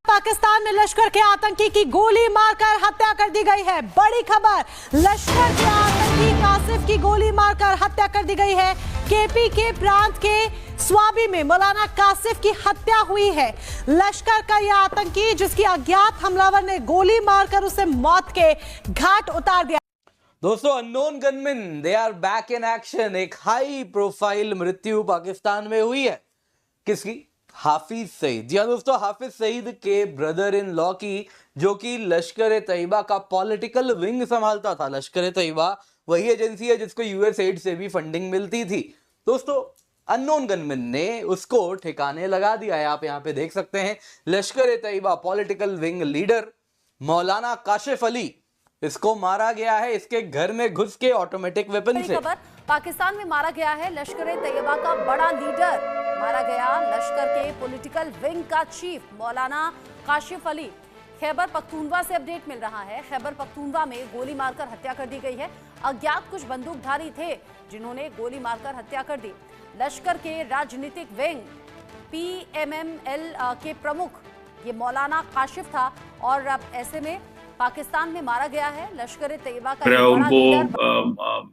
पाकिस्तान में लश्कर के आतंकी की गोली मारकर हत्या कर दी गई है। बड़ी खबर, लश्कर के आतंकी कासिफ की गोली मारकर हत्या कर दी गई है। केपी के प्रांत के स्वाबी में मौलाना कासिफ की हत्या हुई है। लश्कर का यह आतंकी, जिसकी अज्ञात हमलावर ने गोली मारकर उसे मौत के घाट उतार दिया। दोस्तों, unknown gunman they are back in action. एक हाई प्रोफाइल मृत्यु पाकिस्तान में हुई है। किसकी? हाफिज सईद। जी हाँ दोस्तों, हाफिज सईद के ब्रदर इन लॉ की, जो कि लश्कर तैयबा का पॉलिटिकल विंग संभालता था। लश्कर तैयबा वही एजेंसी है जिसको यूएस एड से भी फंडिंग मिलती थी। दोस्तों, अननोन गनमैन ने उसको ठिकाने लगा दिया है। आप यहाँ पे देख सकते हैं, लश्कर तैयबा पॉलिटिकल विंग लीडर मौलाना काशिफ अली, इसको मारा गया है इसके घर में घुस के ऑटोमेटिक वेपन से। पाकिस्तान में मारा गया है लश्कर तैयबा का बड़ा लीडर, मारा गया लश्कर के पॉलिटिकल विंग का चीफ मौलाना काशिफ अली। खैबर पख्तूनवा से अपडेट मिल रहा है। खैबर पख्तूनवा में गोली मारकर हत्या कर दी गई है। अज्ञात कुछ बंदूकधारी थे जिन्होंने गोली मारकर हत्या कर दी। लश्कर के राजनीतिक विंग PMML के प्रमुख ये मौलाना काशिफ था और अब ऐसे में पाकिस्तान में मारा गया है लश्कर तैयबा का।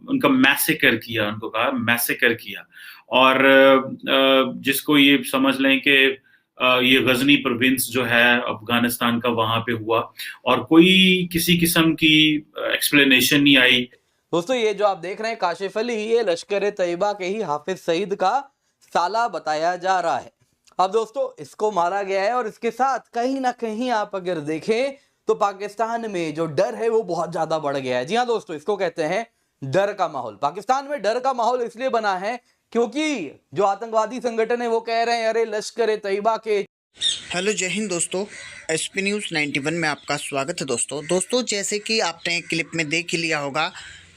उनका मैसेकर किया, उनको कहा मैसेकर किया। और जिसको ये समझ लें कि ये गजनी प्रोविंस जो है अफगानिस्तान का, वहां पे हुआ और कोई किसी किस्म की एक्सप्लेनेशन नहीं आई। दोस्तों, ये जो आप देख रहे हैं काशिफ अली, ये लश्कर तैयबा के ही हाफिज सईद का साला बताया जा रहा है। अब दोस्तों, इसको मारा गया है और इसके साथ कहीं ना कहीं आप अगर देखें तो पाकिस्तान में जो डर है वो बहुत ज्यादा बढ़ गया है। जी हाँ दोस्तों, इसको कहते हैं डर का माहौल। पाकिस्तान में डर का माहौल इसलिए बना है क्योंकि जो आतंकवादी संगठन है वो कह रहे हैं अरे लश्कर तैयबा के। हेलो, जय हिंद दोस्तों। SP न्यूज़ 91 में आपका स्वागत है दोस्तों, जैसे कि आपने क्लिप में देख ही लिया होगा,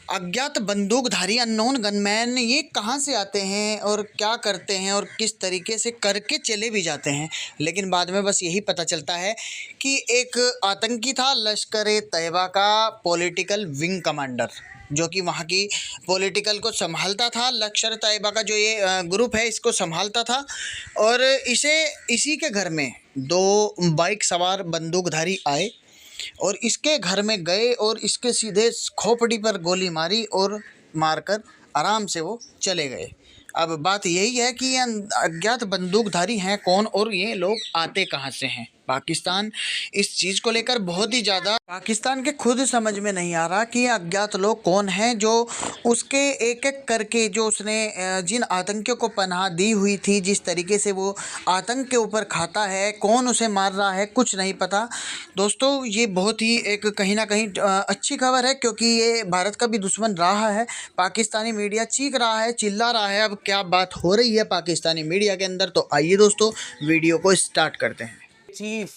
अज्ञात बंदूकधारी अननोन गनमैन ये कहाँ से आते हैं और क्या करते हैं और किस तरीके से करके चले भी जाते हैं, लेकिन बाद में बस यही पता चलता है कि एक आतंकी था लश्कर तैयबा का पॉलिटिकल विंग कमांडर, जो कि वहाँ की पॉलिटिकल को संभालता था। लश्कर तैयबा का जो ये ग्रुप है इसको संभालता था और इसी के घर में 2 बाइक सवार बंदूकधारी आए और इसके घर में गए और इसके सीधे खोपड़ी पर गोली मारी और मारकर आराम से वो चले गए। अब बात यही है कि ये अज्ञात बंदूकधारी हैं कौन और ये लोग आते कहाँ से हैं। पाकिस्तान इस चीज़ को लेकर बहुत ही ज़्यादा, पाकिस्तान के खुद समझ में नहीं आ रहा कि ये अज्ञात लोग कौन हैं जो उसके एक एक करके जो उसने जिन आतंकियों को पनाह दी हुई थी, जिस तरीके से वो आतंक के ऊपर खाता है, कौन उसे मार रहा है कुछ नहीं पता। दोस्तों, ये बहुत ही एक कहीं ना कहीं अच्छी खबर है क्योंकि ये भारत का भी दुश्मन रहा है। पाकिस्तानी मीडिया चीख रहा है, चिल्ला रहा है। अब क्या बात हो रही है पाकिस्तानी मीडिया के अंदर, तो आइए दोस्तों वीडियो को स्टार्ट करते हैं। चीफ,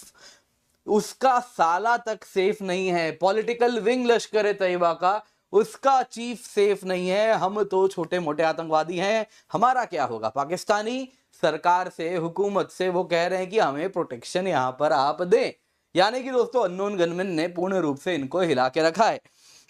उसका साला तक सेफ नहीं है। पॉलिटिकल विंग लश्कर तैयबा का, उसका चीफ सेफ नहीं है। हम तो छोटे मोटे आतंकवादी हैं, हमारा क्या होगा? पाकिस्तानी सरकार से, हुकूमत से वो कह रहे हैं कि हमें प्रोटेक्शन यहां पर आप दें। यानी कि दोस्तों, अननोन गनमैन ने पूर्ण रूप से इनको हिला के रखा है।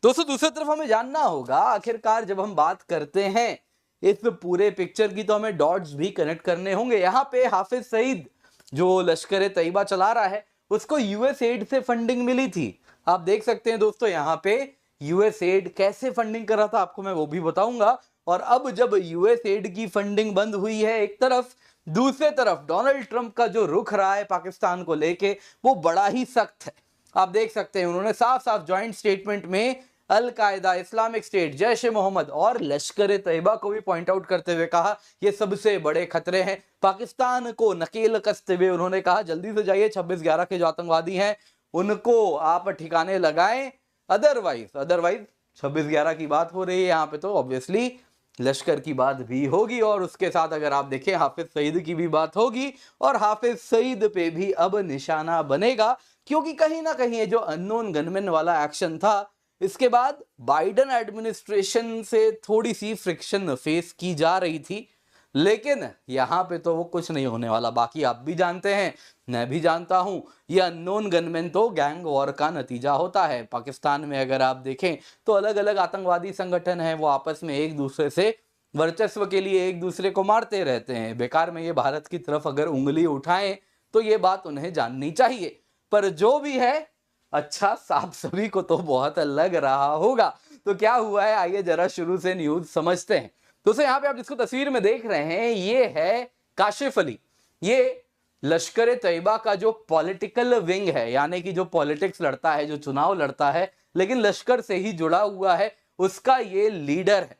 दोस्तों, दूसरी तरफ हमें जानना होगा, आखिरकार जब हम बात करते हैं इस पूरे पिक्चर की, तो हमें डॉट्स भी कनेक्ट करने होंगे। यहाँ पे हाफिज सईद जो लश्कर तैयबा चला रहा है, उसको यूएस एड से फंडिंग मिली थी। आप देख सकते हैं दोस्तों, यहाँ पे यूएस एड कैसे फंडिंग कर रहा था आपको मैं वो भी बताऊंगा। और अब जब यूएस एड की फंडिंग बंद हुई है एक तरफ, दूसरे तरफ डोनाल्ड ट्रंप का जो रुख रहा है पाकिस्तान को लेके वो बड़ा ही सख्त है। आप देख सकते हैं, उन्होंने साफ साफ ज्वाइंट स्टेटमेंट में अल कायदा, इस्लामिक स्टेट, जैश ए मोहम्मद और लश्कर तैयबा को भी पॉइंट आउट करते हुए कहा ये सबसे बड़े खतरे हैं। पाकिस्तान को नकेल कसते हुए उन्होंने कहा जल्दी से जाइए 26/11 के जो आतंकवादी हैं उनको आप ठिकाने लगाएं, अदरवाइज 26/11 की बात हो रही है यहाँ पे तो ऑब्वियसली लश्कर की बात भी होगी। और उसके साथ अगर आप देखें हाफिज सईद की भी बात होगी और हाफिज सईद पे भी अब निशाना बनेगा, क्योंकि कहीं ना कहीं ये जो अननोन गनमैन वाला एक्शन था, इसके बाद बाइडन एडमिनिस्ट्रेशन से थोड़ी सी फ्रिक्शन फेस की जा रही थी। लेकिन यहाँ पे तो वो कुछ नहीं होने वाला। बाकी आप भी जानते हैं, मैं भी जानता हूँ, ये अननोन गनमैन तो गैंग वॉर का नतीजा होता है। पाकिस्तान में अगर आप देखें तो अलग अलग आतंकवादी संगठन हैं, वो आपस में एक दूसरे से वर्चस्व के लिए एक दूसरे को मारते रहते हैं। बेकार में ये भारत की तरफ अगर उंगली उठाएं तो ये बात उन्हें जाननी चाहिए। पर जो भी है, अच्छा साफ सभी को तो बहुत लग रहा होगा। तो क्या हुआ है, आइए जरा शुरू से न्यूज समझते हैं। दोस्तों यहाँ पे आप जिसको तस्वीर में देख रहे हैं, ये है काशिफ अली। ये लश्कर तैयबा का जो पॉलिटिकल विंग है, यानी कि जो पॉलिटिक्स लड़ता है, जो चुनाव लड़ता है लेकिन लश्कर से ही जुड़ा हुआ है, उसका ये लीडर है।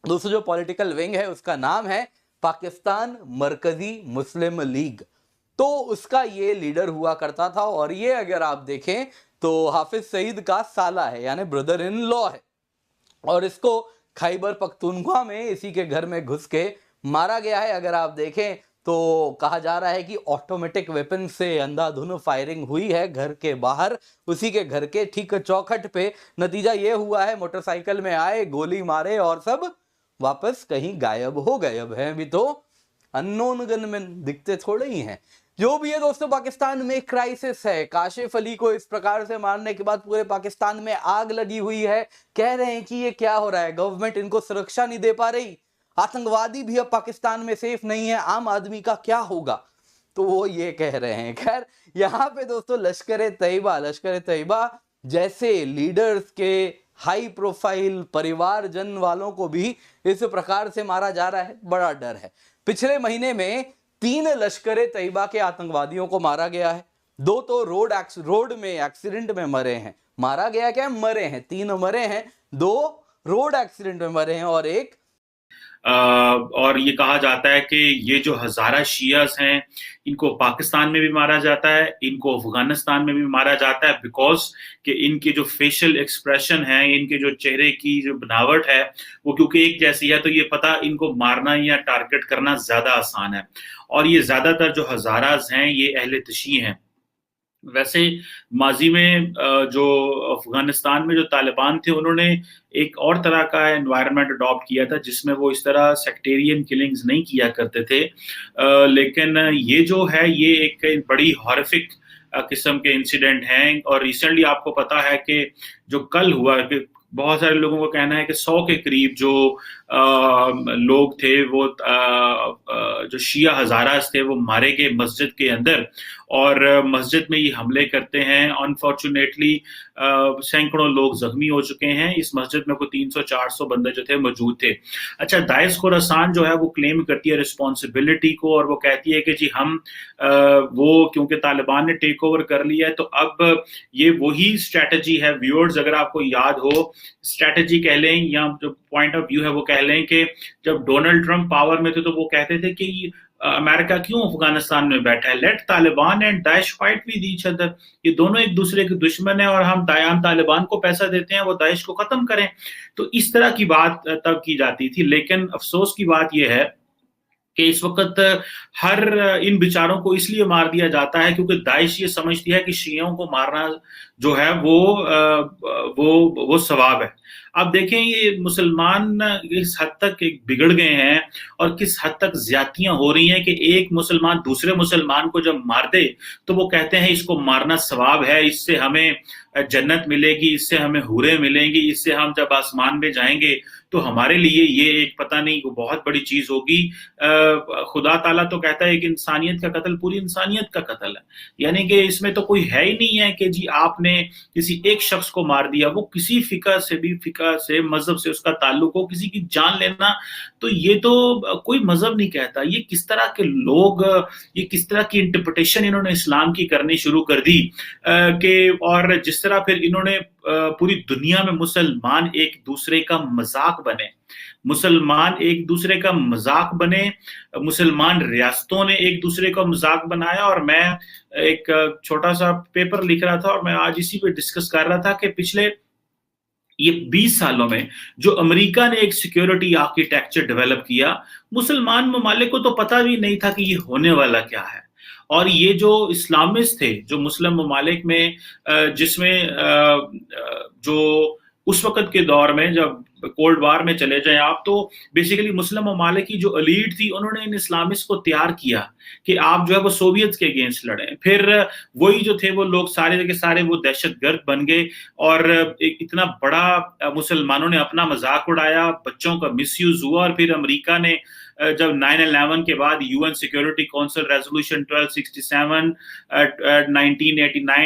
दोस्तों जो पॉलिटिकल विंग है उसका नाम है पाकिस्तान मरकजी मुस्लिम लीग। तो उसका ये लीडर हुआ करता था और ये अगर आप देखें तो हाफिज सईद का साला है, यानी ब्रदर इन लॉ है। और इसको खैबर पख्तूनख्वा में इसी के घर में घुस के मारा गया है। अगर आप देखें तो कहा जा रहा है कि ऑटोमेटिक वेपन से अंधाधुन फायरिंग हुई है घर के बाहर, उसी के घर के ठीक चौखट पे। नतीजा ये हुआ है, मोटरसाइकिल में आए, गोली मारे और सब वापस कहीं गायब हो गए। अब है भी तो अननोन गनमैन, दिखते थोड़े ही हैं। जो भी है दोस्तों, पाकिस्तान में क्राइसिस है। काशिफ अली को इस प्रकार से मारने के बाद पूरे पाकिस्तान में आग लगी हुई है। कह रहे हैं कि ये क्या हो रहा है, गवर्नमेंट इनको सुरक्षा नहीं दे पा रही, आतंकवादी भी अब पाकिस्तान में सेफ नहीं है, आम आदमी का क्या होगा, तो वो ये कह रहे हैं। खैर यहाँ पे दोस्तों लश्कर तैयबा जैसे लीडर्स के हाई प्रोफाइल परिवारजन वालों को भी इस प्रकार से मारा जा रहा है, बड़ा डर है। पिछले महीने में 3 लश्कर तैयबा के आतंकवादियों को मारा गया है। 2 तो रोड में एक्सीडेंट में मरे हैं, मारा गया क्या, मरे हैं, 3 मरे हैं, 2 रोड एक्सीडेंट में मरे हैं और एक और ये कहा जाता है कि ये जो हजारा शियास हैं, इनको पाकिस्तान में भी मारा जाता है, इनको अफगानिस्तान में भी मारा जाता है, बिकॉज कि इनके जो फेशियल एक्सप्रेशन है, इनके जो चेहरे की जो बनावट है वो क्योंकि एक जैसी है, तो ये पता इनको मारना या टारगेट करना ज्यादा आसान है। और ये ज्यादातर जो हजाराज हैं ये अहले तशी हैं। वैसे माजी में जो अफगानिस्तान में जो तालिबान थे, उन्होंने एक और तरह का एनवायरनमेंट अडॉप्ट किया था जिसमें वो इस तरह सेक्टेरियन किलिंग्स नहीं किया करते थे। लेकिन ये जो है ये एक बड़ी हॉरिफिक किस्म के इंसिडेंट हैं। और रिसेंटली आपको पता है कि जो कल हुआ, कि बहुत सारे लोगों का कहना है कि 100 के करीब जो लोग थे, वो जो शिया हजारास थे, वो मारे गए मस्जिद के अंदर और मस्जिद में ये हमले करते हैं। अनफॉर्चुनेटली सैकड़ों लोग जख्मी हो चुके हैं। इस मस्जिद में कोई 300-400 बंदे जो थे मौजूद थे। अच्छा, दाइश खुरासान जो है वो क्लेम करती है रिस्पॉन्सिबिलिटी को, और वो कहती है कि जी हम वो क्योंकि तालिबान ने टेक ओवर कर लिया है, तो अब ये वही स्ट्रैटेजी है। व्यूअर्स, अगर आपको याद हो, स्ट्रैटेजी कह लें या जो पॉइंट ऑफ व्यू है वो कह लें कि जब डोनाल्ड ट्रंप पावर में थे तो वो कहते थे कि अमेरिका क्यों अफगानिस्तान में बैठा है, let Taliban and Daesh fight with each other, ये दोनों एक दूसरे के दुश्मन है और हम तालिबान को पैसा देते हैं वो दाइश को खत्म करें। तो इस तरह की बात तब की जाती थी। लेकिन अफसोस की बात यह है कि इस वक्त हर इन बेचारों को इसलिए मार दिया जाता है क्योंकि दाइश ये समझती है कि शियों को मारना जो है वो सवाब है। अब देखें, ये मुसलमान इस हद तक बिगड़ गए हैं और किस हद तक ज्यादतियां हो रही हैं कि एक मुसलमान दूसरे मुसलमान को जब मार दे तो वो कहते हैं इसको मारना सवाब है, इससे हमें जन्नत मिलेगी, इससे हमें हूरें मिलेंगी, इससे हम जब आसमान में जाएंगे तो हमारे लिए ये एक पता नहीं बहुत बड़ी चीज होगी। खुदा ताला तो कहता है कि इंसानियत का कत्ल पूरी इंसानियत का कत्ल है, यानी कि इसमें तो कोई है ही नहीं है कि जी आपने किसी एक शख्स को मार दिया, वो किसी फिका से मजहब से उसका ताल्लुक हो, किसी की जान लेना, तो ये तो कोई मजहब नहीं कहता। ये किस तरह के लोग, ये किस तरह की इंटरप्रिटेशन इन्होंने इस्लाम की करनी शुरू कर दी कि, और जिस तरह फिर इन्होंने पूरी दुनिया में मुसलमान एक दूसरे का मजाक बने, मुसलमान रियासतों ने एक दूसरे का मजाक बनाया। और मैं एक छोटा सा पेपर लिख रहा था और मैं आज इसी पे डिस्कस कर रहा था कि पिछले ये 20 सालों में जो अमेरिका ने एक सिक्योरिटी आर्किटेक्चर डेवलप किया, मुसलमान ममालिक को तो पता भी नहीं था कि ये होने वाला क्या है। और ये जो इस्लामिस्ट थे जो मुस्लिम ममालिक में, जिसमें जो उस वक्त के दौर में जब कोल्ड वार में चले जाएं आप, तो बेसिकली मुस्लिम ममालिक की जो एलीट थी उन्होंने इन इस्लामिस्ट को तैयार किया कि आप जो है वो सोवियत के अगेंस्ट लड़ें। फिर वही जो थे वो लोग सारे के सारे वो दहशतगर्द बन गए और इतना बड़ा मुसलमानों ने अपना मजाक उड़ाया, बच्चों का मिसयूज हुआ। और फिर अमेरिका ने जब 9/11 के बाद यूएन सिक्योरिटी काउंसिल रेजोल्यूशन 1267 1989